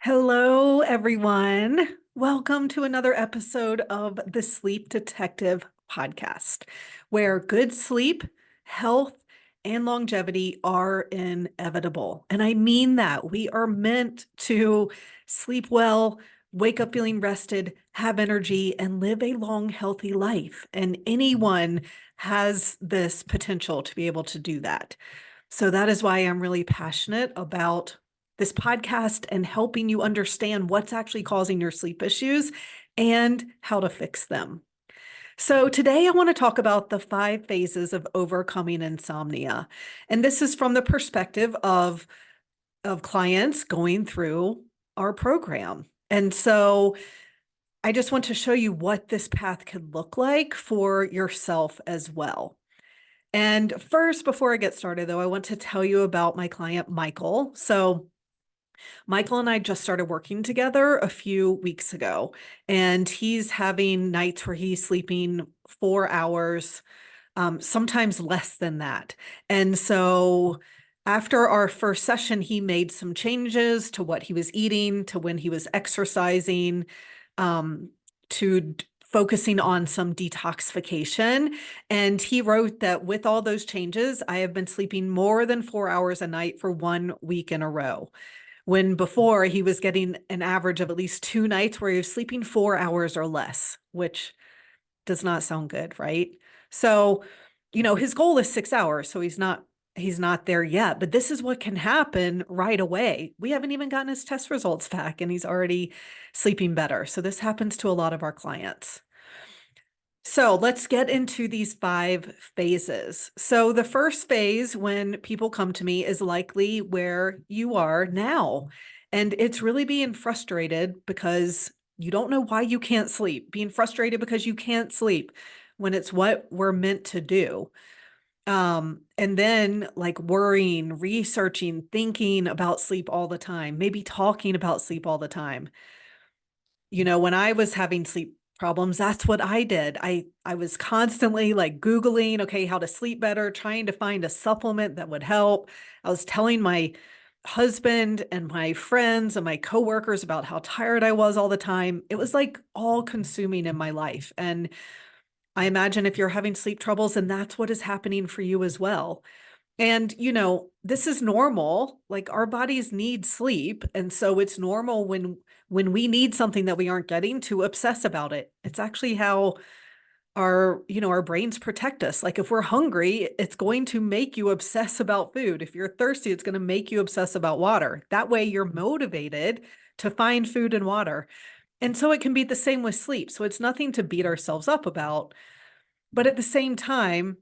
Hello, everyone. Welcome to another episode of the Sleep Detective podcast, where good sleep, health, and longevity are inevitable. And I mean that. We are meant to sleep well, wake up feeling rested, have energy, and live a long, healthy life. And anyone has this potential to be able to do that. So that is why I'm really passionate about this podcast and helping you understand what's actually causing your sleep issues and how to fix them. So today I want to talk about the 5 phases of overcoming insomnia. And this is from the perspective of clients going through our program. And so I just want to show you what this path could look like for yourself as well. And first, before I get started, though, I want to tell you about my client, Michael. So Michael and I just started working together a few weeks ago, and he's having nights where he's sleeping 4 hours, sometimes less than that. And so after our first session, he made some changes to what he was eating, to when he was exercising, um, to focusing on some detoxification. And he wrote that with all those changes, I have been sleeping more than 4 hours a night for 1 week in a row, when before he was getting an average of at least 2 nights where he was sleeping 4 hours or less, which does not sound good, right? So, his goal is 6 hours, so he's not there yet, but this is what can happen right away. We haven't even gotten his test results back and he's already sleeping better. So this happens to a lot of our clients. So let's get into these 5 phases. So the first phase when people come to me is likely where you are now. And it's really being frustrated because you don't know why you can't sleep, being frustrated because you can't sleep when it's what we're meant to do. And then like worrying, researching, thinking about sleep all the time, maybe talking about sleep all the time. When I was having sleep problems, that's what I did. I was constantly like Googling, okay, how to sleep better, trying to find a supplement that would help. I was telling my husband and my friends and my coworkers about how tired I was all the time. It was like all consuming in my life. And I imagine if you're having sleep troubles, and that's what is happening for you as well. And, this is normal. Like our bodies need sleep. And so it's normal when we need something that we aren't getting to obsess about it. It's actually how our brains protect us. Like if we're hungry, it's going to make you obsess about food. If you're thirsty, it's going to make you obsess about water. That way you're motivated to find food and water. And so it can be the same with sleep. So it's nothing to beat ourselves up about. But at the same time,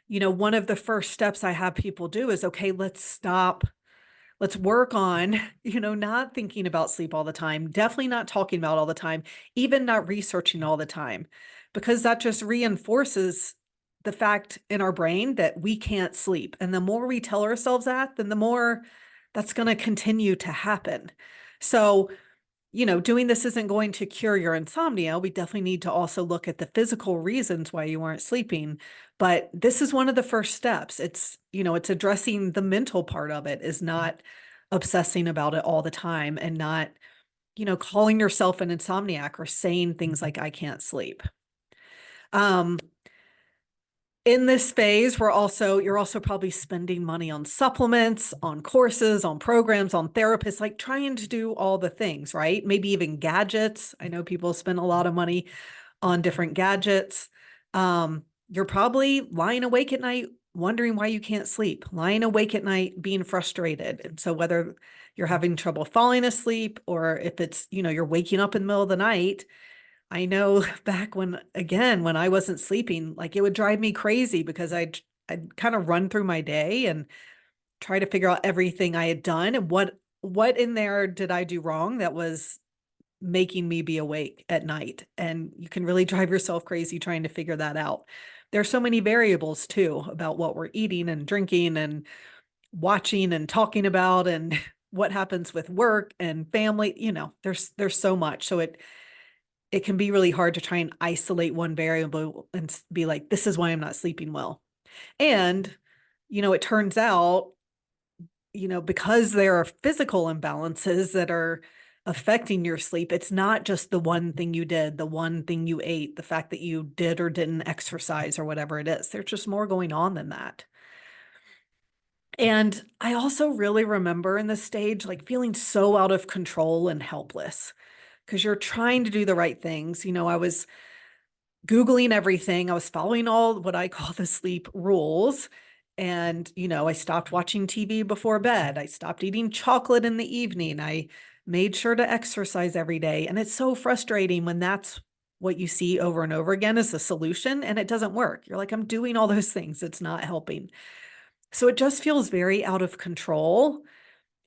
one of the first steps I have people do is, okay, let's stop. Let's work on, not thinking about sleep all the time, definitely not talking about all the time, even not researching all the time, because that just reinforces the fact in our brain that we can't sleep. And the more we tell ourselves that, then the more that's going to continue to happen. So, doing this isn't going to cure your insomnia. We definitely need to also look at the physical reasons why you aren't sleeping. But this is one of the first steps. It's addressing the mental part of it, is not obsessing about it all the time and not, calling yourself an insomniac or saying things like, I can't sleep. Um, in this phase, you're also probably spending money on supplements, on courses, on programs, on therapists, like trying to do all the things, right? Maybe even gadgets. I know people spend a lot of money on different gadgets. You're probably lying awake at night, wondering why you can't sleep, lying awake at night, being frustrated. And so whether you're having trouble falling asleep or if it's, you're waking up in the middle of the night, I know back when I wasn't sleeping, like it would drive me crazy because I'd kind of run through my day and try to figure out everything I had done and what in there did I do wrong that was making me be awake at night. And you can really drive yourself crazy trying to figure that out. There's so many variables too about what we're eating and drinking and watching and talking about and what happens with work and family. There's so much. So it can be really hard to try and isolate one variable and be like, this is why I'm not sleeping well. And, it turns out, because there are physical imbalances that are affecting your sleep, it's not just the one thing you did, the one thing you ate, the fact that you did or didn't exercise or whatever it is. There's just more going on than that. And I also really remember in this stage, like feeling so out of control and helpless because you're trying to do the right things. I was Googling everything. I was following all what I call the sleep rules. And, I stopped watching TV before bed. I stopped eating chocolate in the evening. I made sure to exercise every day. And it's so frustrating when that's what you see over and over again as the solution and it doesn't work. You're like, I'm doing all those things. It's not helping. So it just feels very out of control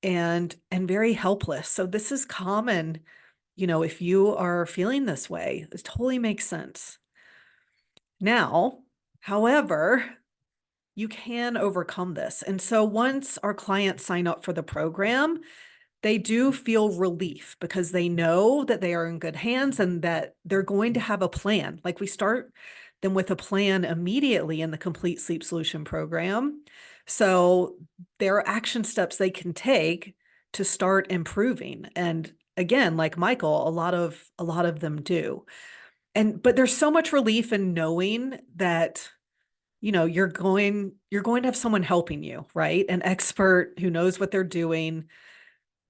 and very helpless. So this is common, if you are feeling this way. It totally makes sense. Now, however, you can overcome this. And so once our clients sign up for the program, they do feel relief because they know that they are in good hands and that they're going to have a plan. Like we start them with a plan immediately in the Complete Sleep Solution program. So there are action steps they can take to start improving. And again, like Michael, a lot of them do. But there's so much relief in knowing that you're going to have someone helping you, right? An expert who knows what they're doing,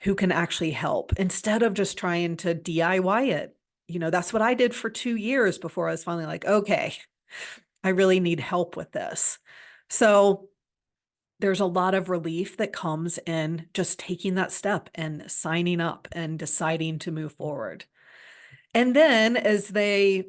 who can actually help instead of just trying to DIY it. That's what I did for 2 years before I was finally like, okay, I really need help with this. So there's a lot of relief that comes in just taking that step and signing up and deciding to move forward. And then as they,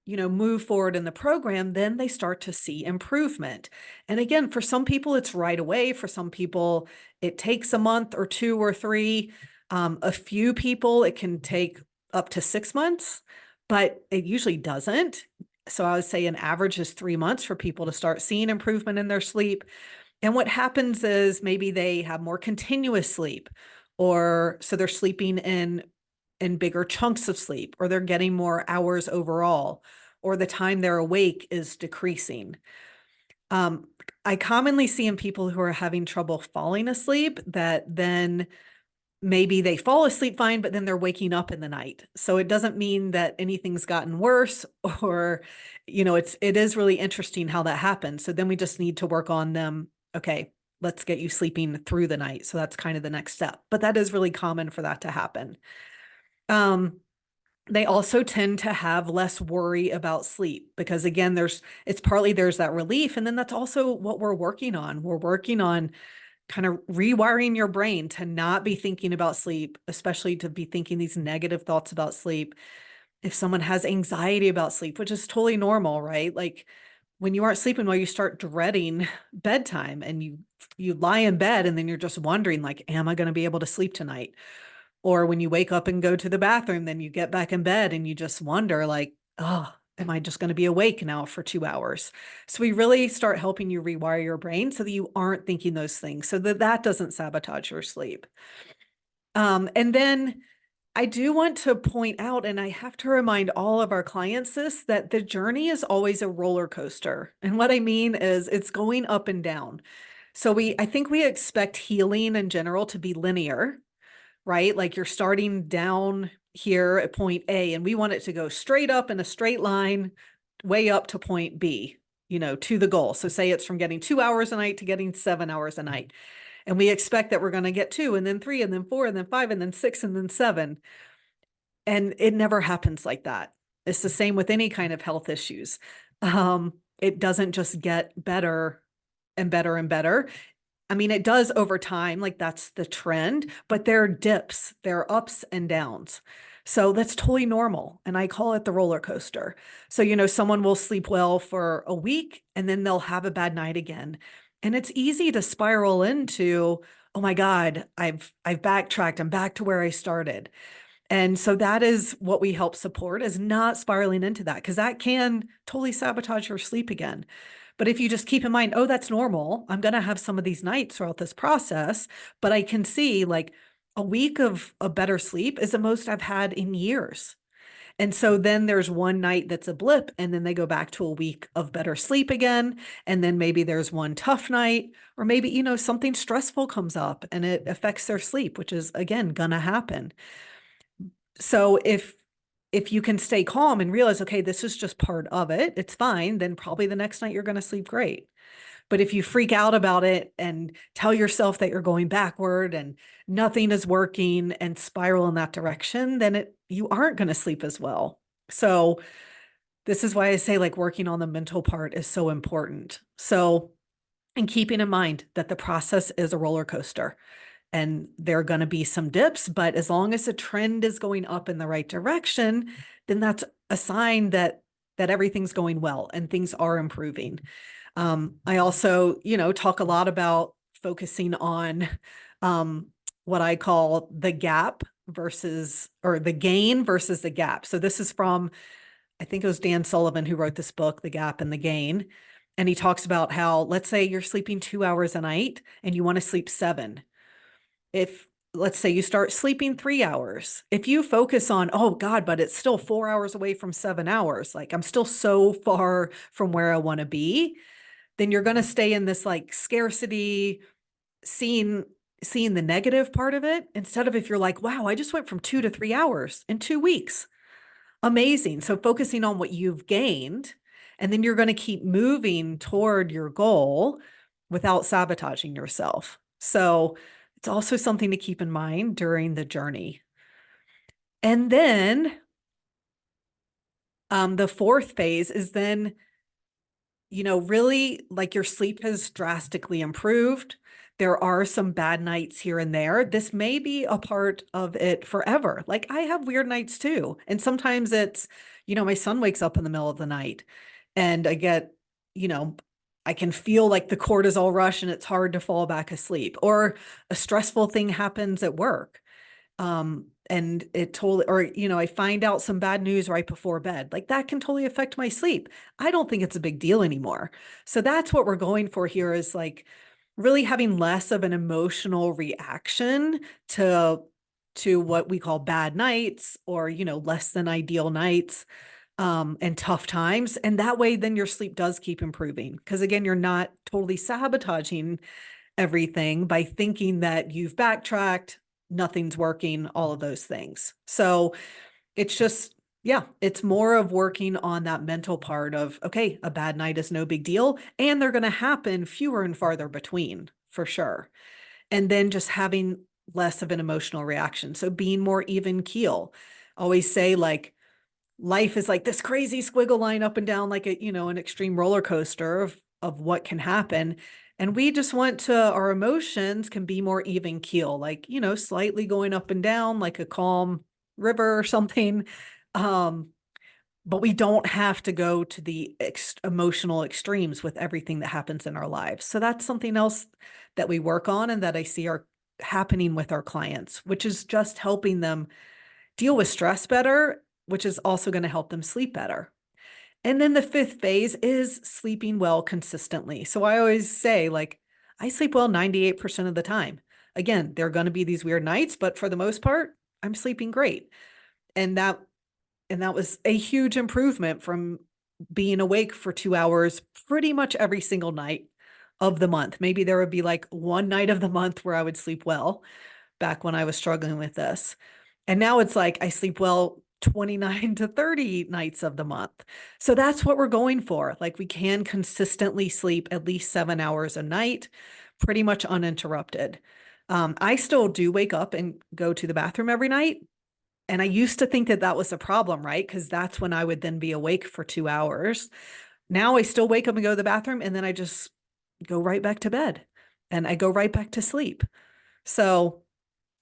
move forward in the program, then they start to see improvement. And again, for some people, it's right away. For some people, it takes a month or 2 or 3. A few people, it can take up to 6 months, but it usually doesn't. So I would say an average is 3 months for people to start seeing improvement in their sleep. And what happens is maybe they have more continuous sleep, or so they're sleeping in bigger chunks of sleep, or they're getting more hours overall, or the time they're awake is decreasing. I commonly see in people who are having trouble falling asleep that then maybe they fall asleep fine, but then they're waking up in the night. So it doesn't mean that anything's gotten worse or, it is really interesting how that happens. So then we just need to work on them. Okay, let's get you sleeping through the night. So that's kind of the next step, but that is really common for that to happen. They also tend to have less worry about sleep because again, it's partly there's that relief. And then that's also what we're working on. We're working on kind of rewiring your brain to not be thinking about sleep, especially to be thinking these negative thoughts about sleep. If someone has anxiety about sleep, which is totally normal, right? Like when you aren't sleeping well, you start dreading bedtime and you lie in bed and then you're just wondering like, am I going to be able to sleep tonight? Or when you wake up and go to the bathroom, then you get back in bed and you just wonder like, oh, am I just going to be awake now for 2 hours? So we really start helping you rewire your brain so that you aren't thinking those things so that doesn't sabotage your sleep. And then I do want to point out, and I have to remind all of our clients this, that the journey is always a roller coaster. And what I mean is it's going up and down. So I think we expect healing in general to be linear, right? Like you're starting down here at point A and we want it to go straight up in a straight line, way up to point B, to the goal. So say it's from getting 2 hours a night to getting 7 hours a night. And we expect that we're going to get 2 and then 3 and then 4 and then 5 and then 6 and then 7. And it never happens like that. It's the same with any kind of health issues. It doesn't just get better and better and better. I mean, it does over time, like that's the trend, but there are dips, there are ups and downs. So that's totally normal. And I call it the roller coaster. So, someone will sleep well for a week and then they'll have a bad night again. And it's easy to spiral into, oh my God, I've backtracked. I'm back to where I started. And so that is what we help support, is not spiraling into that, because that can totally sabotage your sleep again. But if you just keep in mind, oh, that's normal, I'm going to have some of these nights throughout this process, but I can see like a week of a better sleep is the most I've had in years. And so then there's one night that's a blip, and then they go back to a week of better sleep again. And then maybe there's one tough night, or maybe, something stressful comes up and it affects their sleep, which is again gonna happen. So if you can stay calm and realize, okay, this is just part of it, it's fine, then probably the next night you're going to sleep great. But if you freak out about it and tell yourself that you're going backward and nothing is working and spiral in that direction, then you aren't going to sleep as well. So this is why I say like working on the mental part is so important. So, and keeping in mind that the process is a roller coaster and there are going to be some dips, but as long as the trend is going up in the right direction, then that's a sign that everything's going well and things are improving. I also, talk a lot about focusing on what I call the gap or the gain versus the gap. So this is from, I think it was Dan Sullivan who wrote this book, The Gap and the Gain. And he talks about how, let's say you're sleeping 2 hours a night and you want to sleep 7. If let's say you start sleeping 3 hours, if you focus on, oh God, but it's still 4 hours away from 7 hours, like I'm still so far from where I want to be, then you're going to stay in this like scarcity, seeing the negative part of it, instead of if you're like, wow, I just went from 2 to 3 hours in 2 weeks. Amazing. So focusing on what you've gained, and then you're going to keep moving toward your goal without sabotaging yourself. So it's also something to keep in mind during the journey. And then the fourth phase is then, really like your sleep has drastically improved. There are some bad nights here and there. This may be a part of it forever. Like I have weird nights too. And sometimes it's, my son wakes up in the middle of the night and I get, you know, I can feel like the cortisol rush and it's hard to fall back asleep, or a stressful thing happens at work. And it totally, or, I find out some bad news right before bed, like that can totally affect my sleep. I don't think it's a big deal anymore. So that's what we're going for here, is like really having less of an emotional reaction to what we call bad nights, or, less than ideal nights, and tough times. And that way, then your sleep does keep improving. Because again, you're not totally sabotaging everything by thinking that you've backtracked, nothing's working, all of those things. So it's just, yeah, it's more of working on that mental part of, okay, a bad night is no big deal. And they're going to happen fewer and farther between, for sure. And then just having less of an emotional reaction. So being more even keel. Always say like, life is like this crazy squiggle line up and down, like an extreme roller coaster of what can happen. And we just want our emotions can be more even keel, like, slightly going up and down, like a calm river or something. But we don't have to go to the emotional extremes with everything that happens in our lives. So that's something else that we work on and that I see are happening with our clients, which is just helping them deal with stress better, which is also going to help them sleep better. And then the fifth phase is sleeping well consistently. So I always say, like, I sleep well 98% of the time. Again, there are going to be these weird nights, but for the most part, I'm sleeping great. And that was a huge improvement from being awake for 2 hours pretty much every single night of the month. Maybe there would be like one night of the month where I would sleep well back when I was struggling with this. And now it's like I sleep well 29 to 30 nights of the month. So that's what we're going for. Like we can consistently sleep at least 7 hours a night, pretty much uninterrupted. I still do wake up and go to the bathroom every night. And I used to think that that was a problem, right? Because that's when I would then be awake for 2 hours. Now I still wake up and go to the bathroom, and then I just go right back to bed and I go right back to sleep. So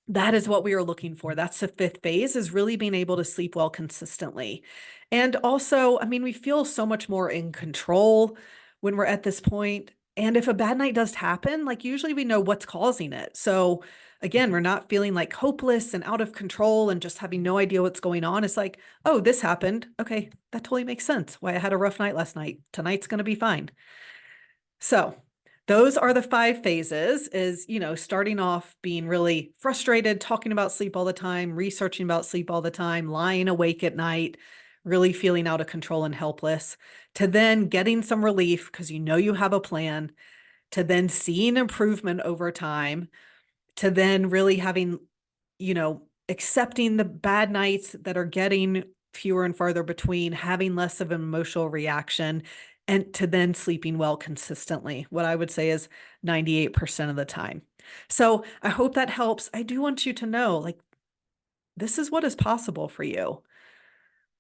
that is what we are looking for. That's the fifth phase, is really being able to sleep well consistently. And also, I mean, we feel so much more in control when we're at this point. And if a bad night does happen, like usually we know what's causing it. So again, we're not feeling like hopeless and out of control and just having no idea what's going on. It's like, oh, this happened. Okay, that totally makes sense why I had a rough night last night. Tonight's going to be fine. So those are the 5 phases is, starting off being really frustrated, talking about sleep all the time, researching about sleep all the time, lying awake at night, really feeling out of control and helpless, to then getting some relief because you have a plan, to then seeing improvement over time, to then really having, accepting the bad nights that are getting fewer and farther between, having less of an emotional reaction, and to then sleeping well consistently. What I would say is 98% of the time. So I hope that helps. I do want you to know, like, this is what is possible for you.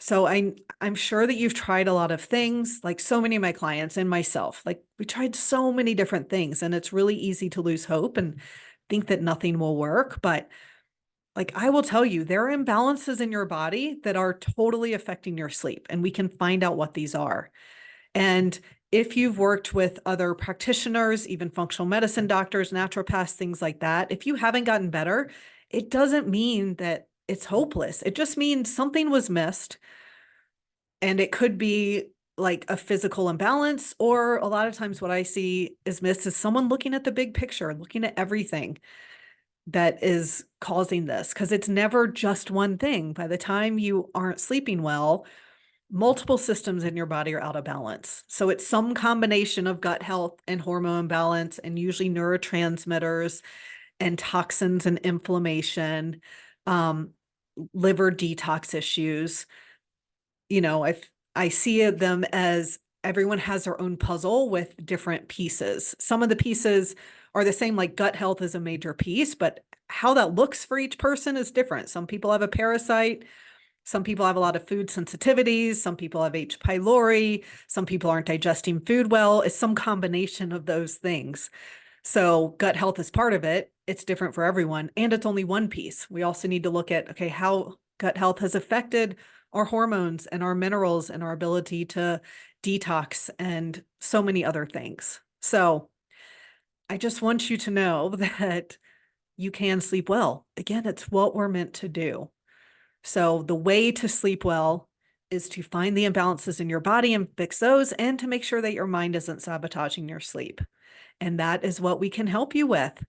So I'm sure that you've tried a lot of things, like so many of my clients and myself. Like we tried so many different things, and it's really easy to lose hope and think that nothing will work. But like I will tell you, there are imbalances in your body that are totally affecting your sleep, and we can find out what these are. And if you've worked with other practitioners, even functional medicine doctors, naturopaths, things like that, if you haven't gotten better, it doesn't mean that it's hopeless. It just means something was missed. And it could be like a physical imbalance, or a lot of times what I see is missed is someone looking at the big picture, looking at everything that is causing this, because it's never just one thing. By the time you aren't sleeping well, multiple systems in your body are out of balance. So it's some combination of gut health and hormone imbalance, and usually neurotransmitters and toxins and inflammation, um, liver detox issues. I see them as everyone has their own puzzle with different pieces. Some of the pieces are the same, like gut health is a major piece, but how that looks for each person is different. Some people have a parasite. Some people have a lot of food sensitivities. Some people have H. pylori. Some people aren't digesting food well. It's some combination of those things. So gut health is part of it. It's different for everyone, and it's only one piece. We also need to look at, okay, how gut health has affected our hormones and our minerals and our ability to detox and so many other things. So I just want you to know that you can sleep well. Again, it's what we're meant to do. So the way to sleep well is to find the imbalances in your body and fix those, and to make sure that your mind isn't sabotaging your sleep. And that is what we can help you with.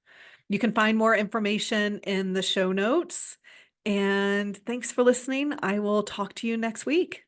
You can find more information in the show notes. And thanks for listening. I will talk to you next week.